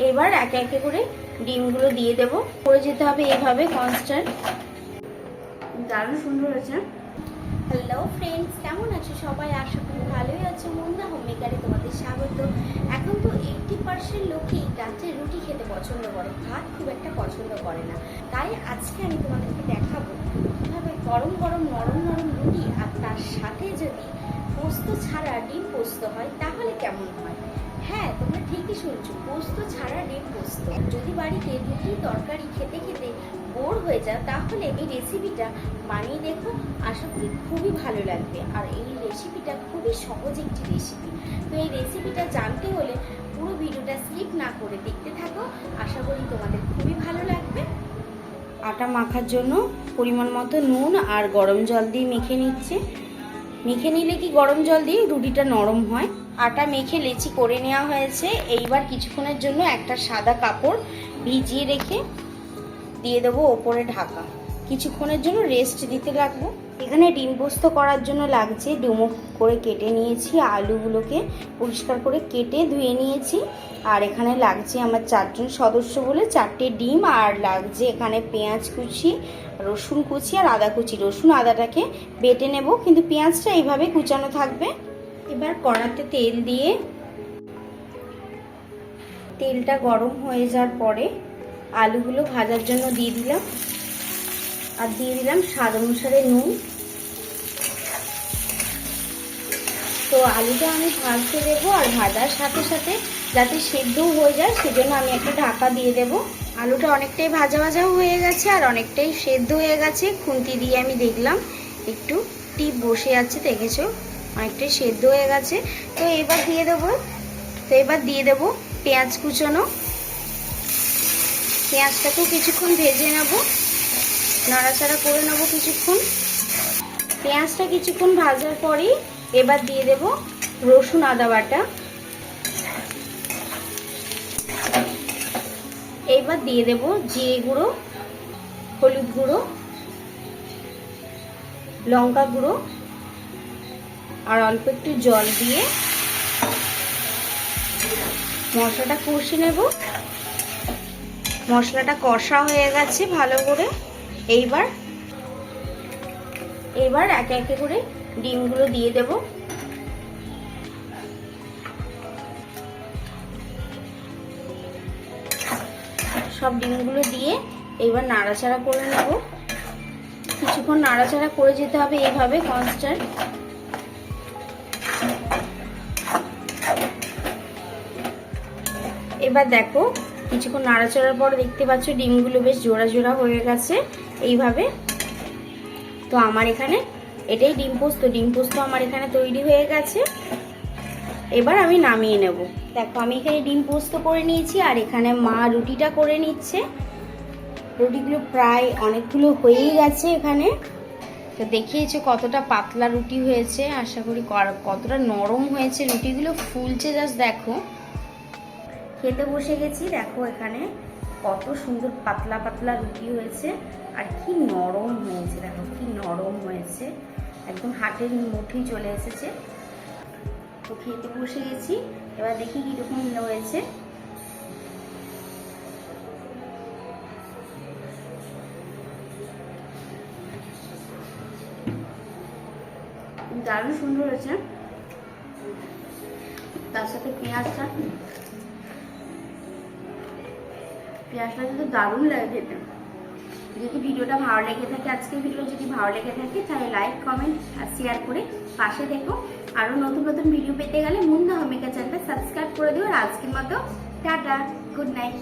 এবার একে একে করে ডিমগুলো দিয়ে দেব, করে যেতে হবে এইভাবে কনস্ট্যান্ট। দারুণ সুন্দর হয়েছে। হ্যালো ফ্রেন্ডস, কেমন আছো সবাই? আশা করি ভালোই আছো। মুন্না হোমমেকারে তোমাদের স্বাগত। এখন তো 80% লোকই রাত্রে রুটি খেতে পছন্দ করে, ভাত খুব একটা পছন্দ করে না। তাই আজকে আমি তোমাদেরকে দেখাবো কীভাবে গরম গরম নরম নরম রুটি আর তার সাথে যদি পোস্ত ছাড়া ডিম পোস্ত হয় তাহলে কেমন হয়। হ্যাঁ, তোমরা ঠিকই শুনছো, পোস্ত ছাড়া ডিম পোস্ত। যদি বাড়িতে রুটি তরকারি খেতে খেতে বোর হয়ে যায় তাহলে এই রেসিপিটা বানিয়ে দেখো, আশা করি খুবই ভালো লাগবে। আর এই রেসিপিটা খুবই সহজ একটি রেসিপি। তো এই রেসিপিটা জানতে হলে পুরো ভিডিওটা স্কিপ না করে দেখতে থাকো, আশা করি তোমাদের খুবই ভালো লাগবে। আটা মাখার জন্য পরিমাণ মতো নুন আর গরম জল দিয়ে মেখে নিচ্ছে। মেখে নিলে কি গরম জল দিয়ে রুটিটা নরম হয়। আটা মেখে লেচি করে নেওয়া হয়েছে। এইবার কিছুক্ষণের জন্য একটা সাদা কাপড় ভিজিয়ে রেখে দিয়ে দেবো ওপরে ঢাকা। কিছুক্ষণের জন্য রেস্ট দিতে লাগবো। এখানে ডিম পোস্ত করার জন্য লাগছে ডুমো করে কেটে নিয়েছি, আলুগুলোকে পরিষ্কার করে কেটে ধুয়ে নিয়েছি। আর এখানে লাগছে আমার 4 জন সদস্য বলে 4টে ডিম, আর লাগছে এখানে পেঁয়াজ কুচি, রসুন কুচি আর আদা কুচি। রসুন আদাটাকে বেটে নেব, কিন্তু পেঁয়াজটা এইভাবে কুচানো থাকবে। এবার কড়াতে তেল দিয়ে তেলটা গরম হয়ে যাওয়ার পরে আলুগুলো ভাজার জন্য দিয়ে দিলাম, আর দিয়ে দিলাম স্বাদ অনুসারে নুন। তো আলুটা আমি ভাজতে দেবো, আর ভাজার সাথে সাথে যাতে সেদ্ধও হয়ে যায় সেজন্য আমি একটা ঢাকা দিয়ে দেব। আলুটা অনেকটাই ভাজা ভাজাও হয়ে গেছে আর অনেকটাই সেদ্ধ হয়ে গেছে। খুন্তি দিয়ে আমি দেখলাম একটু টিপ বসে আছে, দেখেছো অনেকটাই সেদ্ধ হয়ে গেছে। তো এবার দিয়ে দেবো পেঁয়াজ কুচনো। পেঁয়াজটাকেও কিছুক্ষণ ভেজে নেব, নাড়াচাড়া করে নেব কিছুক্ষণ। পেঁয়াজটা কিছুক্ষণ ভাজার পরেই এবার দিয়ে দেব রসুন আদা বাটা। এবার দিয়ে দেব জিরে গুঁড়ো, হলুদ গুঁড়ো, লঙ্কা গুঁড়ো আর অল্প একটু জল দিয়ে মশলাটা কষে নেব। মশলাটা কষা হয়ে গেছে ভালো করে। এইবার একে একে করে ডিমগুলো দিয়ে দেব। সব ডিমগুলো দিয়ে এইবার নাড়াচাড়া করে নেব। কিছুক্ষণ নাড়াচাড়া করে যেতে হবে এইভাবে কনস্ট্যান্ট। এবার দেখো কিছুক্ষণ নাড়াচাড়ার পর দেখতে পাচ্ছ ডিমগুলো বেশ জোড়া জোড়া হয়ে গেছে এইভাবে। তো আমার এখানে এটাই ডিম পোস্ত আমার এখানে তৈরি হয়ে গেছে। এবার আমি নামিয়ে নেব। দেখো আমি এখানে ডিম পোস্ত করে নিয়েছি, আর এখানে মা রুটিটা করে নিচ্ছে। রুটিগুলো প্রায় অনেকগুলো হয়েই গেছে এখানে। তো দেখিয়েছে কতটা পাতলা রুটি হয়েছে, আশা করি কতটা নরম হয়েছে রুটিগুলো, ফুলছে জাস্ট দেখো। খেতে বসে গেছি, দেখো এখানে কত সুন্দর পাতলা পাতলা রুটি হয়েছে আর কি নরম হয়েছে, দেখো কি নরম হয়েছে, একদম হাতের মুঠি চলে এসেছে। তো খেতে বসে গেছি, এবার দেখি কিরকম হয়েছে। দারুণ সুন্দর হয়েছে, তার সাথে পেঁয়াজটা কিন্তু দারুণ লাগে খেতে। যদি ভিডিওটা ভালো লেগে থাকে, আজকের ভিডিও যদি ভালো লেগে থাকে তাহলে লাইক কমেন্ট আর শেয়ার করে পাশে থেকো। আরো নতুন নতুন ভিডিও পেতে গেলে মুন্না হোমমেকার চ্যানেলটা সাবস্ক্রাইব করে দিও। আর আজকের মতো টাটা, গুড নাইট।